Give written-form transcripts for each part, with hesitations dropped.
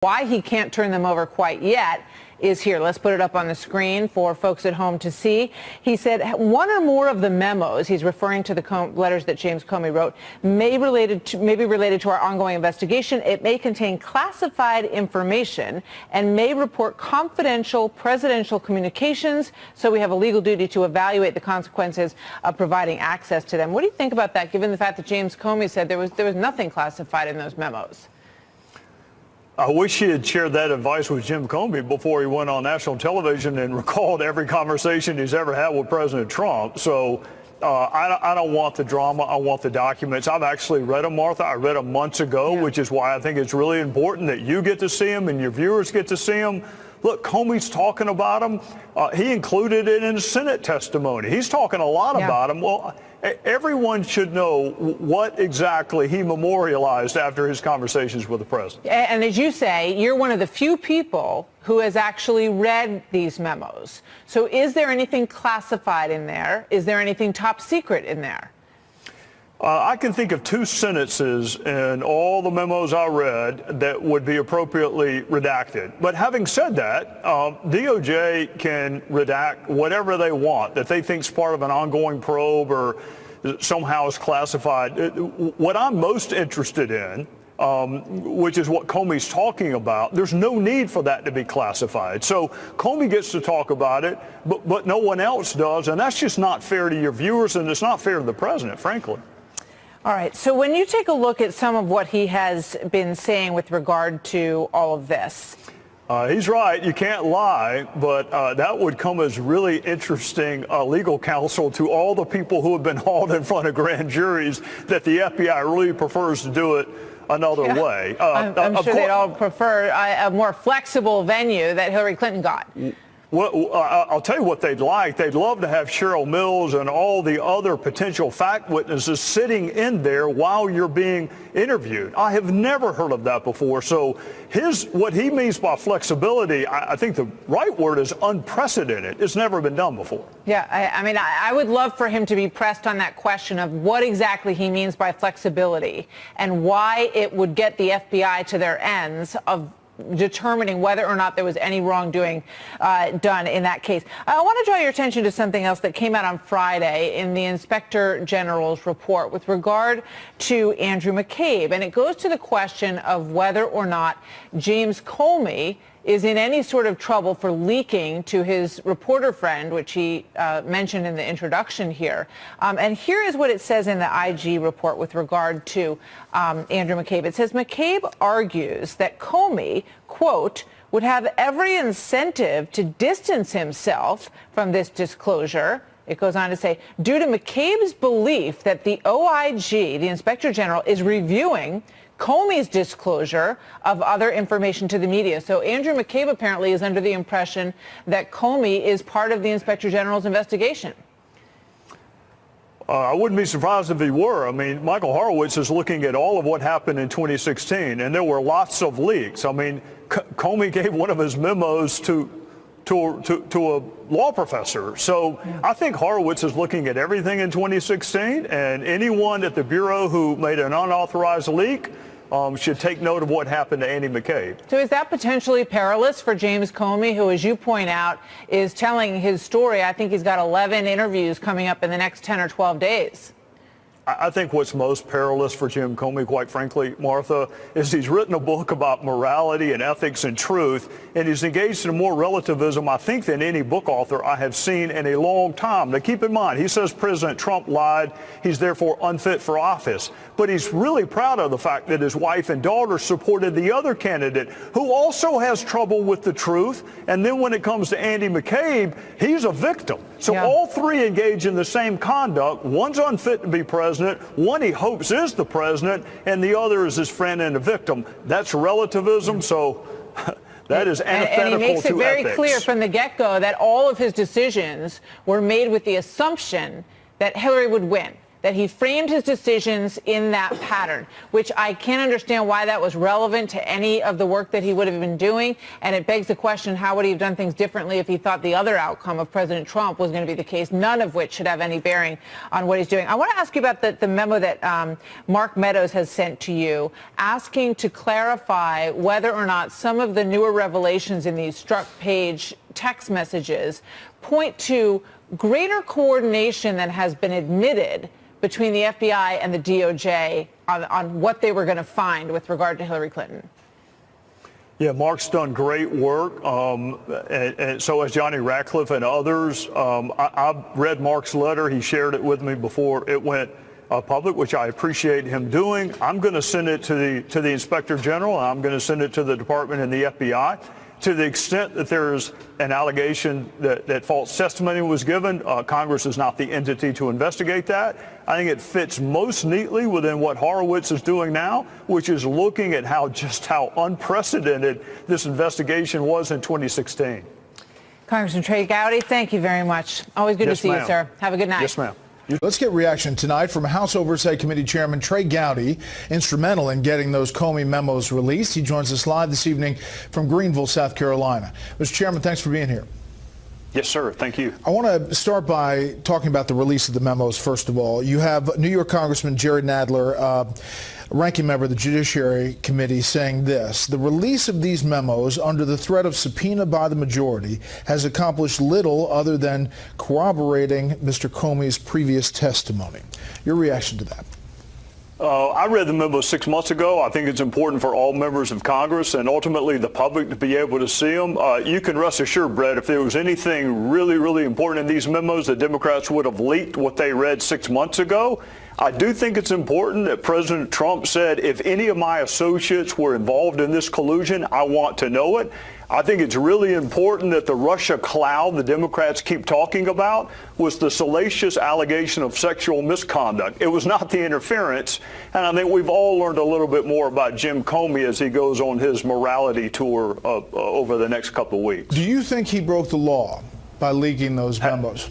Why he can't turn them over quite yet is here. Let's put it up on the screen for folks at home to see. He said one or more of the memos, he's referring to the letters that James Comey wrote, may be related to our ongoing investigation. It may contain classified information and may report confidential presidential communications. So we have a legal duty to evaluate the consequences of providing access to them. What do you think about that, given the fact that James Comey said there was nothing classified in those memos? I wish he had shared that advice with Jim Comey before he went on national television and recalled every conversation he's ever had with President Trump. So I don't want the drama. I want the documents. I've actually read them, Martha. I read them months ago, which is why I think it's really important that you get to see them and your viewers get to see them. Look, Comey's talking about them. He included it in his Senate testimony. He's talking a lot about them. Well, everyone should know what exactly he memorialized after his conversations with the president. And as you say, you're one of the few people who has actually read these memos. So is there anything classified in there? Is there anything top secret in there? I can think of two sentences in all the memos I read that would be appropriately redacted. But having said that, DOJ can redact whatever they want that they think is part of an ongoing probe or somehow is classified. What I'm most interested in, which is what Comey's talking about, there's no need for that to be classified. So Comey gets to talk about it, but no one else does. And that's just not fair to your viewers, and it's not fair to the president, frankly. All right. So when you take a look at some of what he has been saying with regard to all of this. He's right. You can't lie. But that would come as really interesting legal counsel to all the people who have been hauled in front of grand juries that the FBI really prefers to do it another way. I'm sure they'd all prefer a more flexible venue that Hillary Clinton got. Well, I'll tell you what they'd like. They'd love to have Cheryl Mills and all the other potential fact witnesses sitting in there while you're being interviewed. I have never heard of that before. So what he means by flexibility, I think the right word is unprecedented. It's never been done before. Yeah, I mean, I would love for him to be pressed on that question of what exactly he means by flexibility and why it would get the FBI to their ends of determining whether or not there was any wrongdoing done in that case. I want to draw your attention to something else that came out on Friday in the Inspector General's report with regard to Andrew McCabe. And it goes to the question of whether or not James Comey is in any sort of trouble for leaking to his reporter friend, which he mentioned in the introduction here. And here is what it says in the IG report with regard to Andrew McCabe. It says McCabe argues that Comey, quote, would have every incentive to distance himself from this disclosure. It goes on to say, due to McCabe's belief that the OIG, the Inspector General, is reviewing Comey's disclosure of other information to the media. So Andrew McCabe apparently is under the impression that Comey is part of the Inspector General's investigation. I wouldn't be surprised if he were. I mean, Michael Horowitz is looking at all of what happened in 2016, and there were lots of leaks. I mean, Comey gave one of his memos to a law professor. So I think Horowitz is looking at everything in 2016, and anyone at the Bureau who made an unauthorized leak should take note of what happened to Andy McCabe. So is that potentially perilous for James Comey, who, as you point out, is telling his story? I think he's got 11 interviews coming up in the next 10 or 12 days. I think what's most perilous for Jim Comey, quite frankly, Martha, is he's written a book about morality and ethics and truth, and he's engaged in more relativism, I think, than any book author I have seen in a long time. Now, keep in mind, he says President Trump lied. He's therefore unfit for office. But he's really proud of the fact that his wife and daughter supported the other candidate who also has trouble with the truth. And then when it comes to Andy McCabe, he's a victim. So all three engage in the same conduct. One's unfit to be president, one he hopes is the president, and the other is his friend and a victim. That's relativism, so that is antithetical to ethics. And he makes it very clear from the get-go that all of his decisions were made with the assumption that Hillary would win. that he framed his decisions in that pattern, which I can't understand why that was relevant to any of the work that he would have been doing. And it begs the question, how would he have done things differently if he thought the other outcome of President Trump was going to be the case, none of which should have any bearing on what he's doing. I want to ask you about the memo that Mark Meadows has sent to you, asking to clarify whether or not some of the newer revelations in these struck page text messages point to greater coordination than has been admitted between the FBI and the DOJ on what they were going to find with regard to Hillary Clinton. Yeah, Mark's done great work, and so has Johnny Ratcliffe and others. I've read Mark's letter. He shared it with me before it went public, which I appreciate him doing. I'm going to send it to the Inspector General. I'm going to send it to the Department and the FBI. To the extent that there's an allegation that false testimony was given, Congress is not the entity to investigate that. I think it fits most neatly within what Horowitz is doing now, which is looking at how unprecedented this investigation was in 2016. Congressman Trey Gowdy, thank you very much. Always good to see you, sir. Have a good night. Yes, ma'am. Let's get reaction tonight from House Oversight Committee Chairman Trey Gowdy, instrumental in getting those Comey memos released. He joins us live this evening from Greenville, South Carolina. Mr. Chairman, thanks for being here. Yes, sir. Thank you. I want to start by talking about the release of the memos, first of all. You have New York Congressman Jerry Nadler, ranking member of the Judiciary Committee, saying this: the release of these memos under the threat of subpoena by the majority has accomplished little other than corroborating Mr. Comey's previous testimony. Your reaction to that? I read the memo 6 months ago. I think it's important for all members of Congress and ultimately the public to be able to see them. You can rest assured, Brett, if there was anything really, really important in these memos, the Democrats would have leaked what they read 6 months ago. I do think it's important that President Trump said, if any of my associates were involved in this collusion, I want to know it. I think it's really important that the Russia cloud the Democrats keep talking about was the salacious allegation of sexual misconduct. It was not the interference. And I think we've all learned a little bit more about Jim Comey as he goes on his morality tour over the next couple of weeks. Do you think he broke the law by leaking those memos?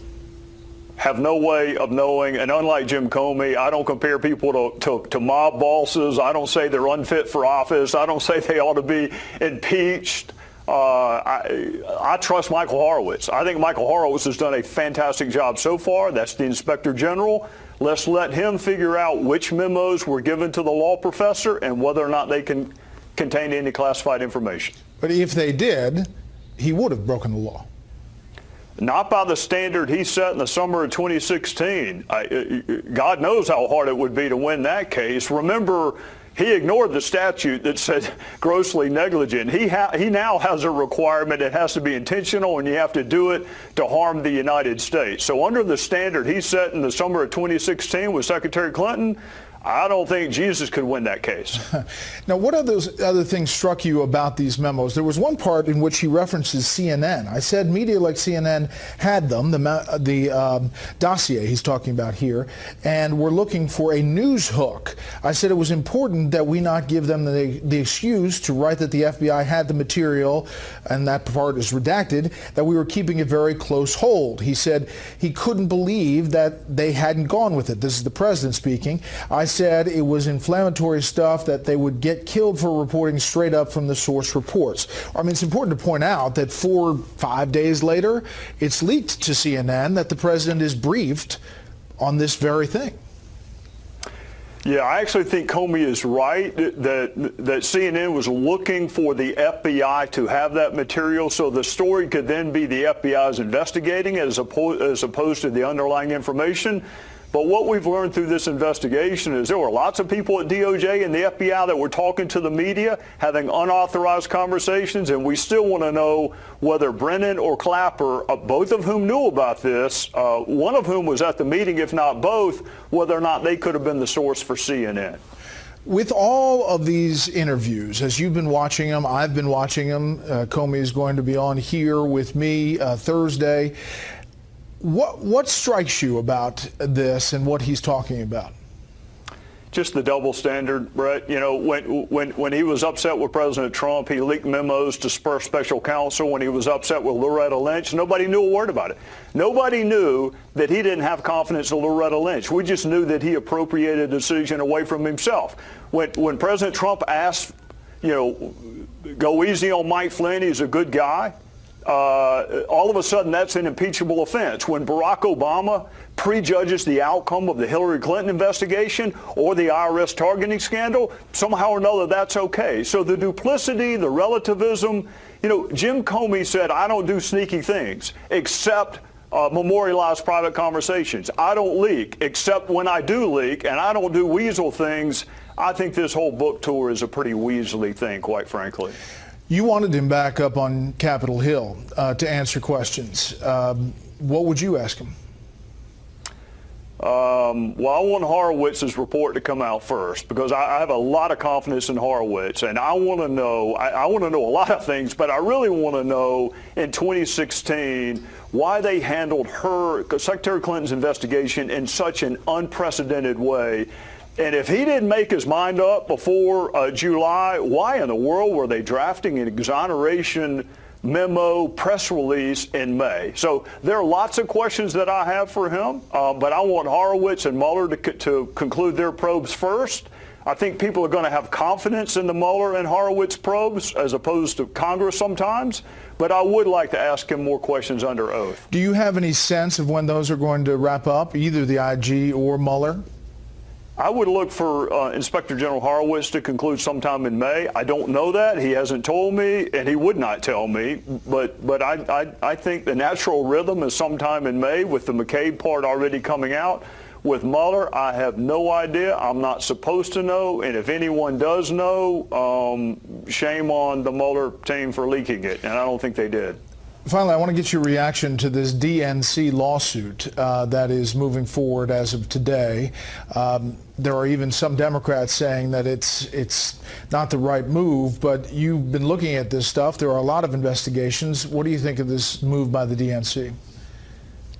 Have no way of knowing, and unlike Jim Comey, I don't compare people to mob bosses. I don't say they're unfit for office. I don't say they ought to be impeached. I trust Michael Horowitz. I think Michael Horowitz has done a fantastic job so far. That's the Inspector General. Let's let him figure out which memos were given to the law professor and whether or not they can contain any classified information. But if they did, he would have broken the law. Not by the standard he set in the summer of 2016. God knows how hard it would be to win that case. Remember, he ignored the statute that said grossly negligent. He now has a requirement. It has to be intentional, and you have to do it to harm the United States. So under the standard he set in the summer of 2016 with Secretary Clinton, I don't think Jesus could win that case. Now, what other things struck you about these memos? There was one part in which he references CNN. I said media like CNN had them, the dossier he's talking about here, and we're looking for a news hook. I said it was important that we not give them the excuse to write that the FBI had the material, and that part is redacted, that we were keeping a very close hold. He said he couldn't believe that they hadn't gone with it. This is the president speaking. I said it was inflammatory stuff, that they would get killed for reporting straight up from the source reports. I mean, it's important to point out that 4 or 5 days later, it's leaked to CNN that the president is briefed on this very thing. Yeah, I actually think Comey is right that CNN was looking for the FBI to have that material so the story could then be the FBI's investigating as opposed to the underlying information. But what we've learned through this investigation is there were lots of people at DOJ and the FBI that were talking to the media, having unauthorized conversations, and we still want to know whether Brennan or Clapper, both of whom knew about this, one of whom was at the meeting, if not both, whether or not they could have been the source for CNN. With all of these interviews, as you've been watching them, I've been watching them, Comey is going to be on here with me Thursday. What strikes you about this and what he's talking about? Just the double standard, Brett. You know, when he was upset with President Trump, he leaked memos to spur special counsel. When he was upset with Loretta Lynch, nobody knew a word about it. Nobody knew that he didn't have confidence in Loretta Lynch. We just knew that he appropriated a decision away from himself. When President Trump asked, you know, go easy on Mike Flynn, he's a good guy, all of a sudden that's an impeachable offense. When Barack Obama prejudges the outcome of the Hillary Clinton investigation or the IRS targeting scandal, somehow or another that's okay. So the duplicity, the relativism, you know, Jim Comey said, I don't do sneaky things except memorialize private conversations. I don't leak except when I do leak, and I don't do weasel things. I think this whole book tour is a pretty weaselly thing, quite frankly. You wanted him back up on Capitol Hill to answer questions. What would you ask him? Well, I want Horowitz's report to come out first because I have a lot of confidence in Horowitz, and I want to know. I want to know a lot of things, but I really want to know in 2016 why they handled Secretary Clinton's investigation in such an unprecedented way. And if he didn't make his mind up before July, why in the world were they drafting an exoneration memo press release in May? So there are lots of questions that I have for him, but I want Horowitz and Mueller to conclude their probes first. I think people are going to have confidence in the Mueller and Horowitz probes as opposed to Congress sometimes, but I would like to ask him more questions under oath. Do you have any sense of when those are going to wrap up, either the IG or Mueller? I would look for Inspector General Horowitz to conclude sometime in May. I don't know that. He hasn't told me, and he would not tell me. But I think the natural rhythm is sometime in May with the McCabe part already coming out. With Mueller, I have no idea. I'm not supposed to know. And if anyone does know, shame on the Mueller team for leaking it. And I don't think they did. Finally, I want to get your reaction to this DNC lawsuit that is moving forward as of today. There are even some Democrats saying that it's not the right move, but you've been looking at this stuff. There are a lot of investigations. What do you think of this move by the DNC?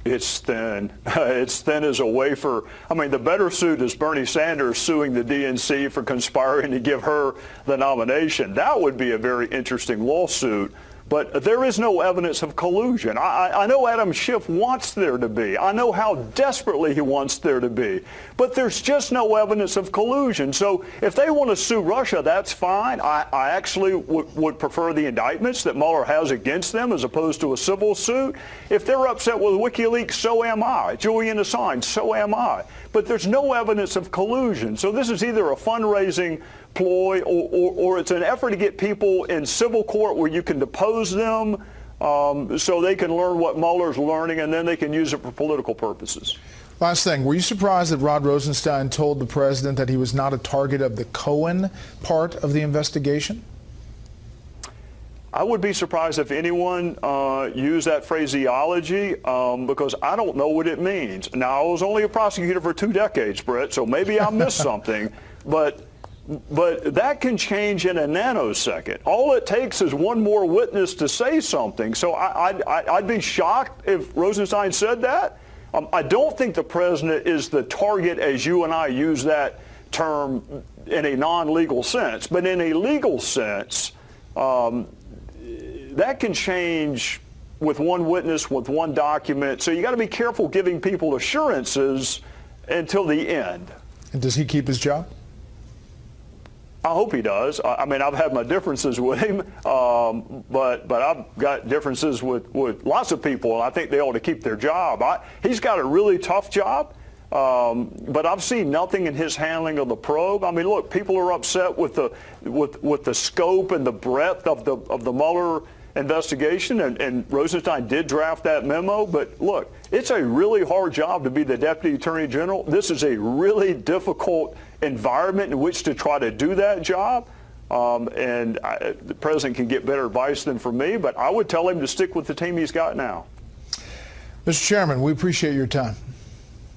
It's thin. It's thin as a wafer. I mean, the better suit is Bernie Sanders suing the DNC for conspiring to give her the nomination. That would be a very interesting lawsuit. But there is no evidence of collusion. I know Adam Schiff wants there to be. I know how desperately he wants there to be. But there's just no evidence of collusion. So if they want to sue Russia, that's fine. I actually would prefer the indictments that Mueller has against them as opposed to a civil suit. If they're upset with WikiLeaks, so am I. Julian Assange, so am I. But there's no evidence of collusion. So this is either a fundraising ploy or it's an effort to get people in civil court where you can depose them so they can learn what Mueller's learning and then they can use it for political purposes. Last thing, were you surprised that Rod Rosenstein told the president that he was not a target of the Cohen part of the investigation? I would be surprised if anyone used that phraseology because I don't know what it means. Now, I was only a prosecutor for 2 decades, Brett, so maybe I missed something, but that can change in a nanosecond. All it takes is one more witness to say something. So I'd be shocked if Rosenstein said that. I don't think the president is the target as you and I use that term in a non-legal sense. But in a legal sense, that can change with one witness, with one document. So you got to be careful giving people assurances until the end. And does he keep his job? I hope he does. I mean, I've had my differences with him, but I've got differences with lots of people, and I think they ought to keep their job. He's got a really tough job, but I've seen nothing in his handling of the probe. I mean, look, people are upset with the scope and the breadth of the Mueller investigation, and Rosenstein did draft that memo. But look, it's a really hard job to be the Deputy Attorney General. This is a really difficult environment in which to try to do that job. The president can get better advice than from me, but I would tell him to stick with the team he's got now. Mr. Chairman, we appreciate your time.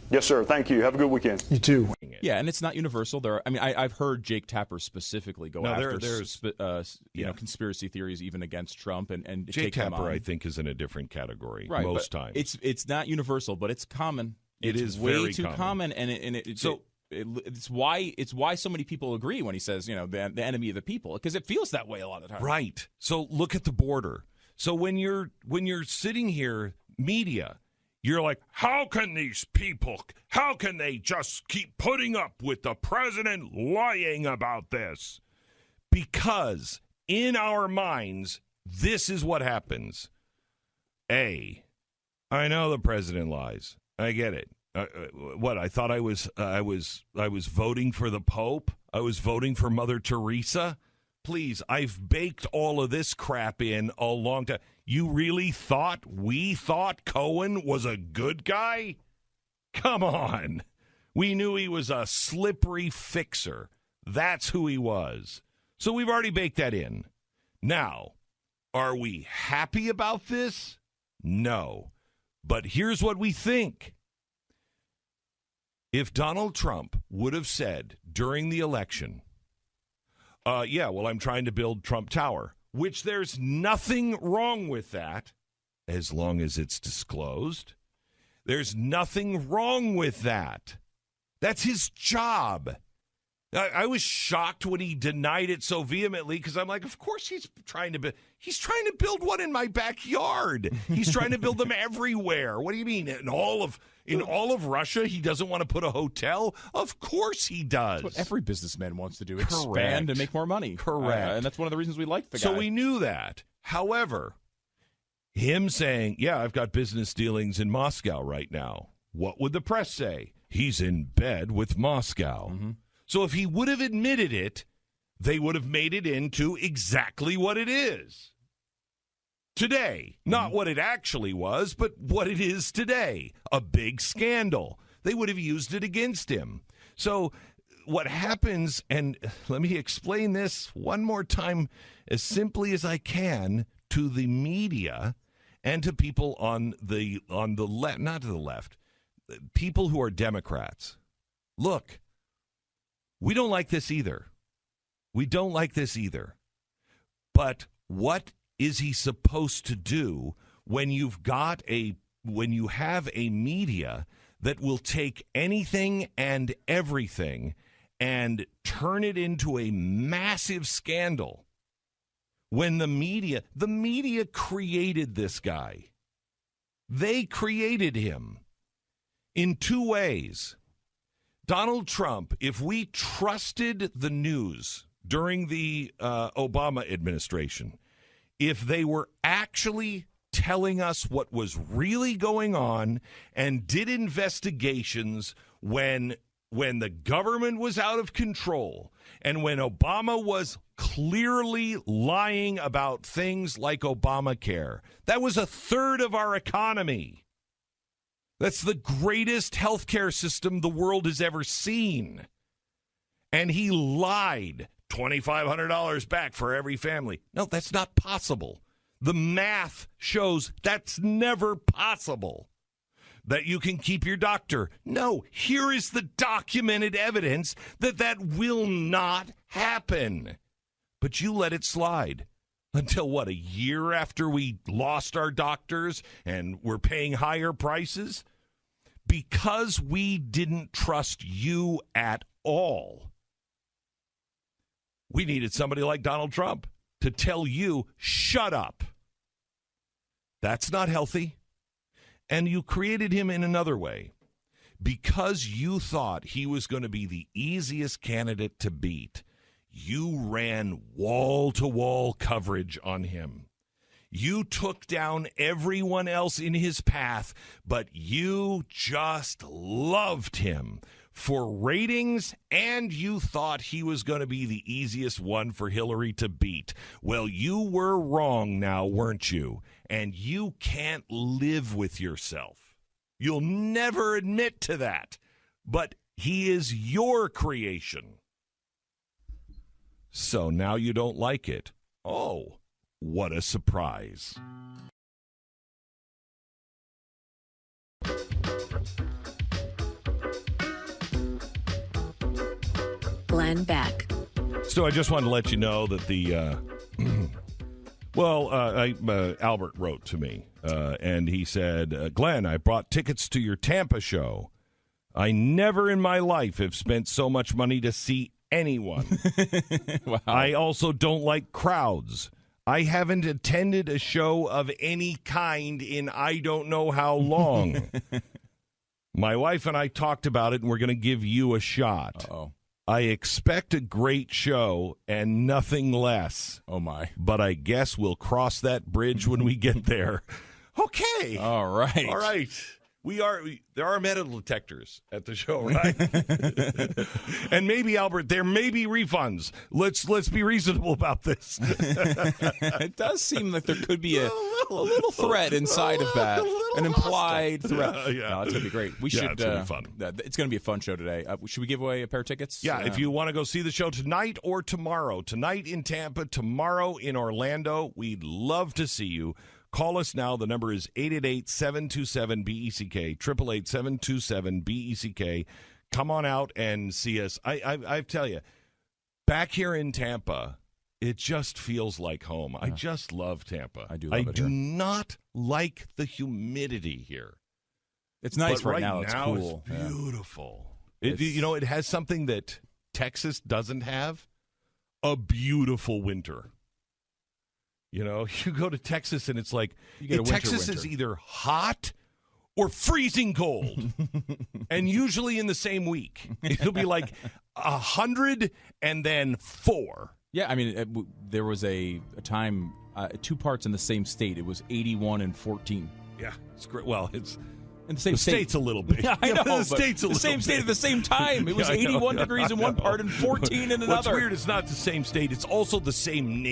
Yes, sir. Thank you. Have a good weekend. You too. Yeah, and it's not universal. I've heard Jake Tapper specifically go after conspiracy theories even against Trump and Jake take them Tapper, on. I think, is in a different category most times. It's not universal, but it's common. It is way very too common, and so it's why so many people agree when he says, the enemy of the people, because it feels that way a lot of times. Right. So look at the border. So when you're sitting here, media, you're like, how can they just keep putting up with the president lying about this? Because in our minds, this is what happens. I know the president lies. I get it. What, I thought I was voting for the Pope? I was voting for Mother Teresa? Please, I've baked all of this crap in a long time. You really we thought Cohen was a good guy? Come on. We knew he was a slippery fixer. That's who he was. So we've already baked that in. Now, are we happy about this? No. But here's what we think. If Donald Trump would have said during the election, I'm trying to build Trump Tower, which there's nothing wrong with that as long as it's disclosed. There's nothing wrong with that. That's his job. I was shocked when he denied it so vehemently because I'm like, of course he's trying to build one in my backyard. He's trying to build them everywhere. What do you mean? In all of Russia, he doesn't want to put a hotel? Of course he does. That's what every businessman wants to do, expand and make more money. Correct. And that's one of the reasons we like the guy. So we knew that. However, him saying, I've got business dealings in Moscow right now. What would the press say? He's in bed with Moscow. Mm-hmm. So if he would have admitted it, they would have made it into exactly what it is today. Not what it actually was, but what it is today. A big scandal. They would have used it against him. So what happens, and let me explain this one more time as simply as I can to the media and to people on the left, not to the left, people who are Democrats. Look, we don't like this either. But what is he supposed to do when you have a media that will take anything and everything and turn it into a massive scandal? When the media created this guy. They created him in two ways. Donald Trump, if we trusted the news during the Obama administration, if they were actually telling us what was really going on and did investigations when the government was out of control and when Obama was clearly lying about things like Obamacare, that was a third of our economy. That's the greatest healthcare system the world has ever seen. And he lied. $2,500 back for every family. No, that's not possible. The math shows that's never possible. That you can keep your doctor. No, here is the documented evidence that will not happen. But you let it slide. Until, a year after we lost our doctors and we're paying higher prices? Because we didn't trust you at all. We needed somebody like Donald Trump to tell you, shut up. That's not healthy. And you created him in another way. Because you thought he was going to be the easiest candidate to beat, you ran wall-to-wall coverage on him. You took down everyone else in his path, but you just loved him for ratings, and you thought he was going to be the easiest one for Hillary to beat. Well, you were wrong now, weren't you? And you can't live with yourself. You'll never admit to that, but he is your creation. So now you don't like it. Oh, what a surprise. Glenn Beck. So I just wanted to let you know that Albert wrote to me, and he said, Glenn, I brought tickets to your Tampa show. I never in my life have spent so much money to see anyone. Wow. I also don't like crowds. I haven't attended a show of any kind in I don't know how long. My wife and I talked about it, and we're going to give you a shot. Uh-oh. I expect a great show and nothing less. Oh, my. But I guess we'll cross that bridge when we get there. Okay. All right. All right. There are metal detectors at the show, right? And maybe, Albert, there may be refunds. Let's be reasonable about this. It does seem like there could be a little threat inside of that, an implied threat. Yeah. No, it's going to be great. It's going to be fun. It's going to be a fun show today. Should we give away a pair of tickets? Yeah, if you want to go see the show tonight or tomorrow. Tonight in Tampa, tomorrow in Orlando. We'd love to see you. Call us now. The number is 888-727-BECK, 888-727-BECK. Come on out and see us. I tell you, back here in Tampa, it just feels like home. I just love Tampa. I do love it I do here. not like the humidity here. It's nice But right now. It's cool. It's beautiful. Yeah. It has something that Texas doesn't have, a beautiful winter. You know, you go to Texas and it's like, Texas is either hot or freezing cold. And usually in the same week. It'll be like 100 and then 4. Yeah, I mean, there was a time, 2 parts in the same state. It was 81 and 14. Yeah, it's great. Well, it's in the same state. State's a little big. Yeah, I know. The state's a little same big. state at the same time. It was 81 degrees in one part and 14 in another. What's weird, it's not the same state. It's also the same nation.